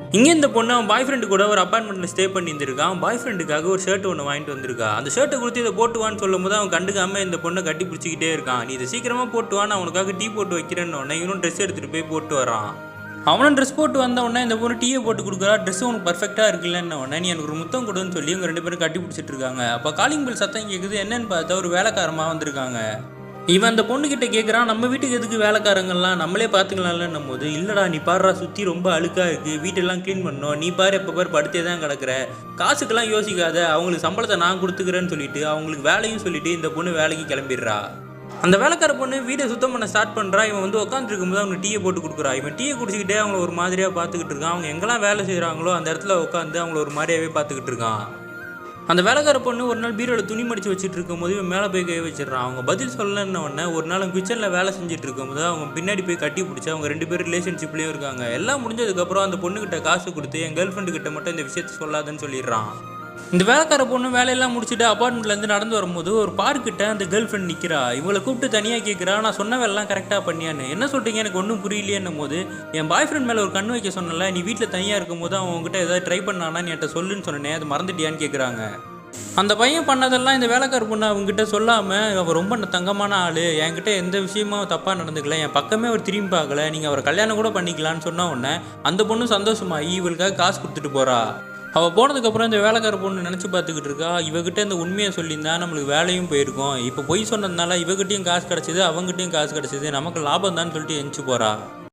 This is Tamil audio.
இங்கே இந்த பொண்ணு அவன் பாய் ஃப்ரெண்டு கூட ஒரு அப்பார்ட்மெண்ட்டில் ஸ்டே பண்ணியிருந்திருக்கான். பாய் ஃப்ரெண்டுக்காக ஒரு ஷர்ட் ஒன்று வாங்கிட்டு வந்திருக்கா. அந்த ஷர்ட்டை கொடுத்து இதை போட்டுவான்னு சொல்லும் போது அவன் கண்டுக்காம இந்த பொண்ணை கட்டி பிடிச்சிக்கிட்டே இருக்கான். நீ இதை சீக்கிரமாக போட்டு வா, நான் உனக்காக டீ போட்டு வைக்கிறேன்னு உடனே இவனும் ட்ரெஸ் எடுத்துகிட்டு போய் போட்டு வரான். அவனும் ட்ரெஸ் போட்டு வந்த உடனே இந்த பொண்ணு டீயை போட்டு கொடுக்குறா. ட்ரெஸ் உனக்கு பர்ஃபெக்டாக இருக்குல்லன்னு உடனே நீ எனக்கு ஒரு முத்தம் கொடுன்னு சொல்லி இவங்க 2 பேரும் கட்டி பிடிச்சிட்டு இருக்காங்க. அப்போ காலிங் பெல் சத்தம் கேட்குது. என்னன்னு பார்த்தா ஒரு வேலைக்காரமாக வந்திருக்காங்க. இவன் அந்த பொண்ணுக்கிட்ட கேட்குறான், நம்ம வீட்டுக்கு எதுக்கு வேலைக்காரங்கள்லாம், நம்மளே பார்த்துக்கலாம்லன்னும் போது, இல்லைடா நீ பாடுறா சுற்றி ரொம்ப அழுக்காக இருக்குது, வீட்டெல்லாம் க்ளீன் பண்ணணும், நீ பாரு எப்போ பாரு படுத்தே தான் கிடக்குற, காசுக்கெல்லாம் யோசிக்காத, அவங்களுக்கு சம்பளத்தை நான் கொடுத்துக்கிறேன்னு சொல்லிட்டு அவங்களுக்கு வேலையும் சொல்லிட்டு இந்த பொண்ணு வேலைக்கு கிளம்பிடுறா. அந்த வேலைக்கார பொண்ணு வீடை சுத்தம் பண்ண ஸ்டார்ட் பண்ணுறா. இவன் வந்து உட்காந்துருக்கும் போது அவங்க டீயை போட்டு கொடுக்குறா. இவன் டீயை குடிச்சிக்கிட்டே அவங்கள ஒரு மாதிரியாக பார்த்துக்கிட்டு இருக்கான். அவங்க எங்கெல்லாம் வேலை செய்கிறாங்களோ அந்த இடத்துல உட்காந்து அவங்கள ஒரு மாதிரியாகவே பார்த்துக்கிட்டு இருக்கான். அந்த வேலைக்கார பொண்ணு ஒரு நாள் பீரோவில் துணி மடித்து வச்சுட்டு இருக்கும்போது இவன் மேலே போய் கை வச்சிடறான். அவங்க பதில் சொல்லலன்ன உடனே ஒரு நாள் கிச்சனில் வேலை செஞ்சுட்டு இருக்கும்போது அவங்க பின்னாடி போய் கட்டி பிடிச்சி அவங்க 2 பேரும் ரிலேஷன்ஷிப்லேயும் இருக்காங்க. எல்லாம் முடிஞ்சதுக்கப்புறம் அந்த பொண்ணுக்கிட்ட காசு கொடுத்து என் கேர்ள் ஃப்ரெண்டு கிட்ட மட்டும் இந்த விஷயத்த சொல்லாதுன்னு சொல்லிடுறான். இந்த வேலைக்கார பொண்ணு வேலையெல்லாம் முடிச்சுட்டு அப்பார்ட்மெண்ட்லேருந்து நடந்து வரும்போது ஒரு பார்க்கிட்ட அந்த கேர்ள் ஃப்ரெண்ட் நிற்கிறா. இவளை கூப்பிட்டு தனியாக கேட்குறா, நான் சொன்ன வேலைலாம் கரெக்டாக பண்ணியான்னு. என்ன சொல்கிறீங்க, எனக்கு ஒன்றும் புரியலையேன்னும் போது, என் பாய் ஃப்ரெண்ட் மேலே ஒரு கண்ணு வைக்க சொன்னல, நீ வீட்டில் தனியாக இருக்கும் போது அவன் உங்ககிட்ட ஏதாவது ட்ரை பண்ணானா நீ என்கிட்ட சொல்லுன்னு சொன்னேன், அது மறந்துட்டியான்னு கேட்குறாங்க. அந்த பையன் பண்ணதெல்லாம் இந்த வேலைக்கார பொண்ணு அவங்ககிட்ட சொல்லாமல், அவர் ரொம்ப தங்கமான ஆள், என்கிட்ட எந்த விஷயமும் தப்பாக நடந்துக்கல, என் பக்கமே அவர் திரும்பி பார்க்கல, நீங்கள் அவரை கல்யாணம் கூட பண்ணிக்கலான்னு சொன்ன உடனே அந்த பொண்ணு சந்தோஷமாகி இவளுக்காக காசு கொடுத்துட்டு போகிறா. அவள் போனதுக்கப்புறம் இந்த வேலைக்கார பொண்ணு நினச்சி பார்த்துக்கிட்டு இருக்கா, இவகிட்ட இந்த உண்மையை சொல்லியிருந்தா நம்மளுக்கு வேலையும் போயிருக்கும், இப்போ பொய் சொன்னதுனால இவகிட்டையும் காசு கிடச்சிது, அவங்ககிட்டையும் காசு கிடச்சிது, நமக்கு லாபம் தான் சொல்லிட்டு எந்திச்சு போகிறா.